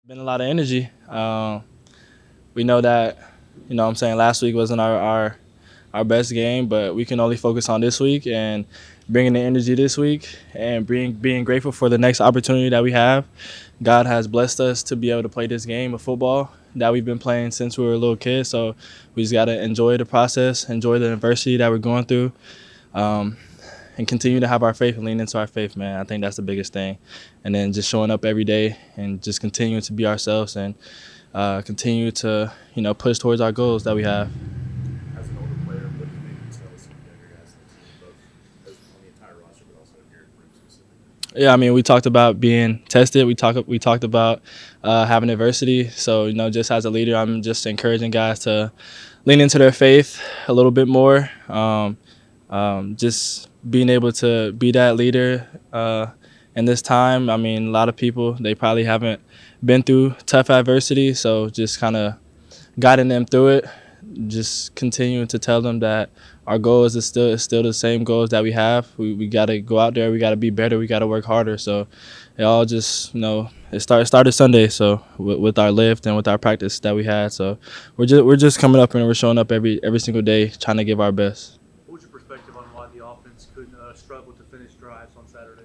Been a lot of energy. We know that, what I'm saying, last week wasn't our best game, but we can only focus on this week and bringing the energy this week and being grateful for the next opportunity that we have. God has blessed us to be able to play this game of football that we've been playing since we were a little kid. So we just got to enjoy the process, enjoy the adversity that we're going through, um, and continue to have our faith and lean into our faith, man. I think that's the biggest thing. And then just showing up every day and just continuing to be ourselves and continue to, push towards our goals that we have. As an older player, what do you maybe tell some younger guys on the team, both as on the entire roster, but also in your group specifically? Yeah, I mean, we talked about being tested. We talked about having adversity. So, just as a leader, I'm just encouraging guys to lean into their faith a little bit more. Just being able to be that leader in this time. I mean, a lot of people, they probably haven't been through tough adversity, so just kind of guiding them through it, just continuing to tell them that our goals is still the same goals that we have. We got to go out there, we got to be better, we got to work harder. So it all just, it started Sunday, so with our lift and with our practice that we had. So we're just coming up and we're showing up every single day trying to give our best. What was your perspective on why the offense could struggle to finish drives on Saturday?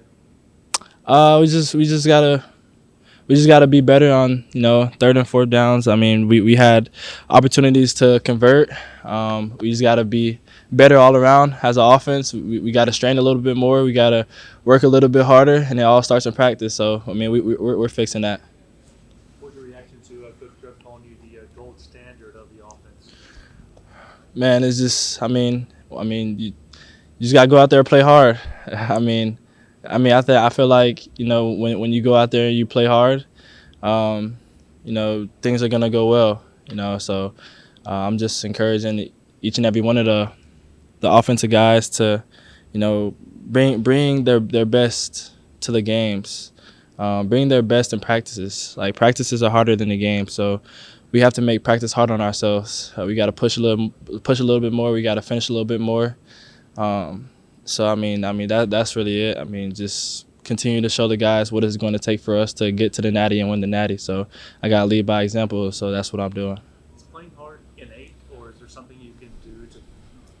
We just gotta be better on third and fourth downs. I mean, we had opportunities to convert. We just gotta be better all around as an offense. We gotta strain a little bit more. We gotta work a little bit harder, and it all starts in practice. So I mean, we're fixing that. What was your reaction to Coach Trev calling you the gold standard of the offense? Man, it's just you just gotta go out there and play hard. I feel like when you go out there and you play hard, things are gonna go well. So I'm just encouraging each and every one of the offensive guys to, bring their best to the games, bring their best in practices. Like practices are harder than the game, so we have to make practice hard on ourselves. We got to push a little bit more. We got to finish a little bit more. So that's really it. I mean, just continue to show the guys what it's going to take for us to get to the natty and win the natty. So I got to lead by example. So that's what I'm doing. Is playing hard innate, or is there something you can do to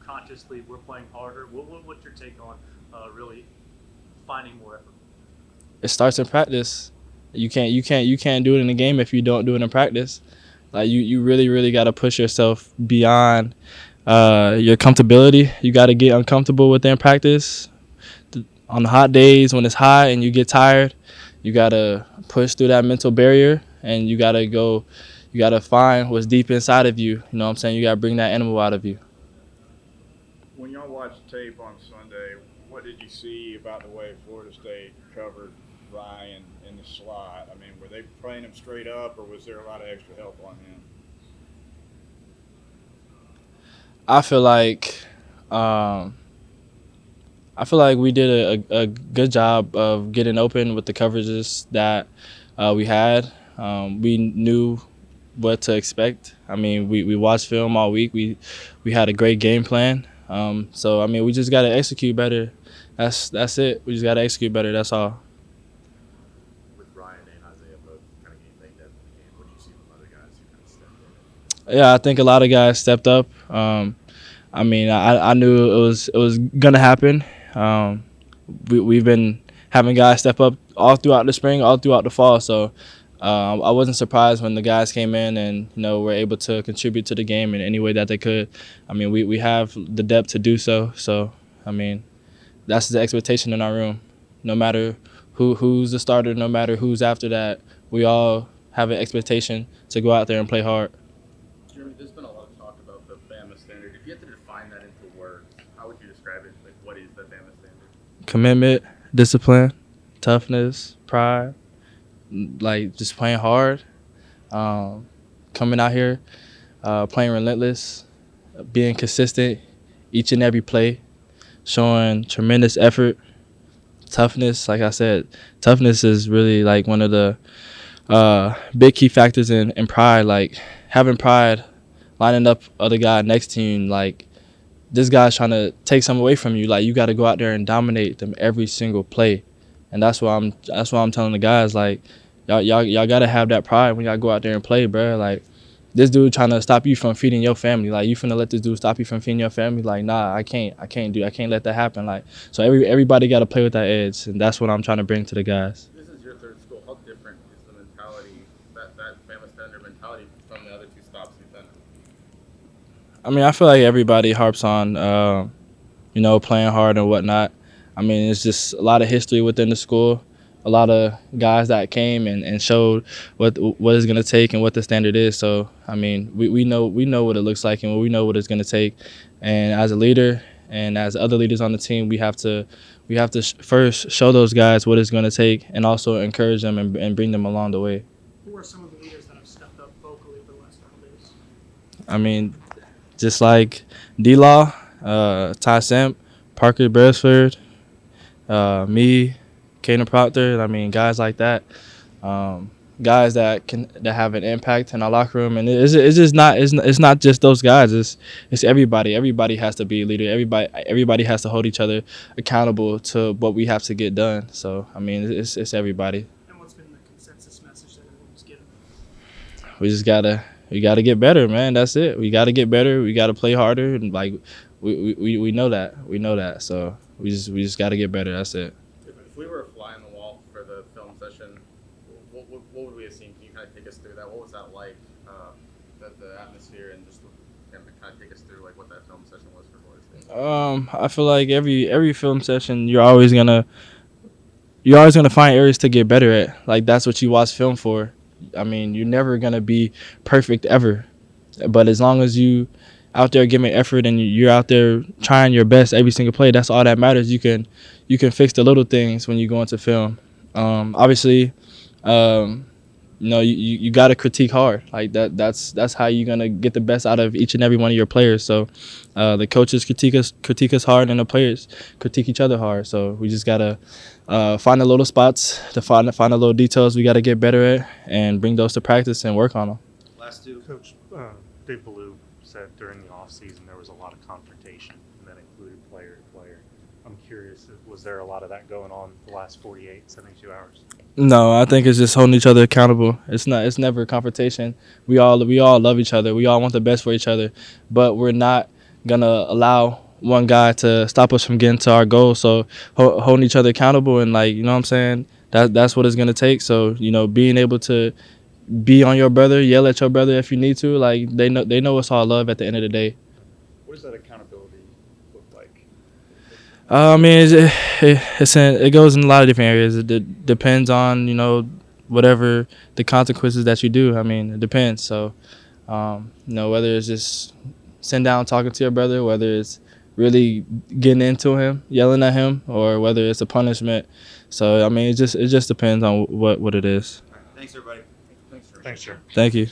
consciously we're playing harder? What's your take on really finding more effort? It starts in practice. You can't do it in the game if you don't do it in practice. Like you really got to push yourself beyond your comfortability. You got to get uncomfortable within practice. On the hot days when it's hot and you get tired, you got to push through that mental barrier and you got to find what's deep inside of you. You know what I'm saying? You got to bring that animal out of you. When y'all watched tape on Sunday, what did you see about the way Florida State covered Ryan in the slot? I mean, were they playing him straight up, or was there a lot of extra help on him? I feel like um, we did a good job of getting open with the coverages that we had. We knew what to expect. I mean, we watched film all week. We had a great game plan. So I mean, we just got to execute better. That's it. We just got to execute better. That's all. With Ryan and Isaiah both kind of getting banged up in the game, what do you see from other guys who kind of stepped in? Yeah, I think a lot of guys stepped up. I knew it was gonna happen. We've been having guys step up all throughout the spring, all throughout the fall. So I wasn't surprised when the guys came in and were able to contribute to the game in any way that they could. I mean, we have the depth to do so. So I mean, that's the expectation in our room. No matter who's the starter, no matter who's after that, we all have an expectation to go out there and play hard. Germie, there's been a lot of talk about the Bama standard. If you had to define that into words, how would you describe it? Like, what is the Bama standard? Commitment, discipline, toughness, pride, like just playing hard, coming out here, playing relentless, being consistent each and every play, showing tremendous effort, toughness. Like I said, toughness is really like one of the big key factors in pride. Like having pride, lining up other guy next to you, like this guy's trying to take something away from you. Like you got to go out there and dominate them every single play, and that's why I'm telling the guys, like, y'all gotta have that pride when y'all go out there and play, bro. Like, this dude trying to stop you from feeding your family. Like, you finna let this dude stop you from feeding your family? Like, nah, I can't let that happen. Like, so everybody got to play with that edge, and that's what I'm trying to bring to the guys. This is your third school. How different is the mentality, that Bama Standard mentality, from the other two stops you've been? I mean, I feel like everybody harps on, playing hard and whatnot. I mean, it's just a lot of history within the school, a lot of guys that came and showed what it's gonna take and what the standard is. So, I mean, we know what it looks like and we know what it's gonna take. And as a leader and as other leaders on the team, we have to first show those guys what it's gonna take and also encourage them and bring them along the way. Who are some of the leaders that have stepped up vocally over the last couple days? I mean, just like D-Law, Ty Semp, Parker Beresford, me, Caden Proctor. I mean, guys like that, guys that have an impact in our locker room, and it's just not it's not just those guys. It's everybody. Everybody has to be a leader. Everybody has to hold each other accountable to what we have to get done. So I mean, it's everybody. And what's been the consensus message that everyone's given? We gotta get better, man. That's it. We gotta get better. We gotta play harder, and like we know that. We know that. So we just gotta get better. That's it. If we were a fly on the wall for the film session, what would we have seen? Can you kind of take us through that? What was that like? The atmosphere and just kind of take us through like what that film session was for Florida State. I feel like every film session, you're always gonna find areas to get better at. Like, that's what you watch film for. I mean, you're never gonna be perfect ever, but as long as you out there giving effort and you're out there trying your best every single play, that's all that matters. You can fix the little things when you go into film. Obviously, you got to critique hard. Like that's how you're gonna get the best out of each and every one of your players. So the coaches critique us hard, and the players critique each other hard. So we just gotta find the little spots, to find the little details we gotta get better at, and bring those to practice and work on them. Last two. Coach Dave Ballou said during the offseason there was a lot of confrontation, and that included player to player. I'm curious, was there a lot of that going on the last 48, 72 hours? No, I think it's just holding each other accountable. It's never a confrontation. We all love each other. We all want the best for each other, but we're not gonna allow one guy to stop us from getting to our goal. So holding each other accountable, and, like, you know what I'm saying, that's what it's gonna take. So, being able to be on your brother, yell at your brother if you need to. Like, they know it's all love at the end of the day. What does that accountability look like? I mean, it goes in a lot of different areas. It depends on whatever the consequences that you do. I mean, it depends. So, whether it's just sitting down talking to your brother, whether it's really getting into him, yelling at him, or whether it's a punishment. So, I mean, it just depends on what it is. All right, thanks, everybody. Thanks, sir. Thank you.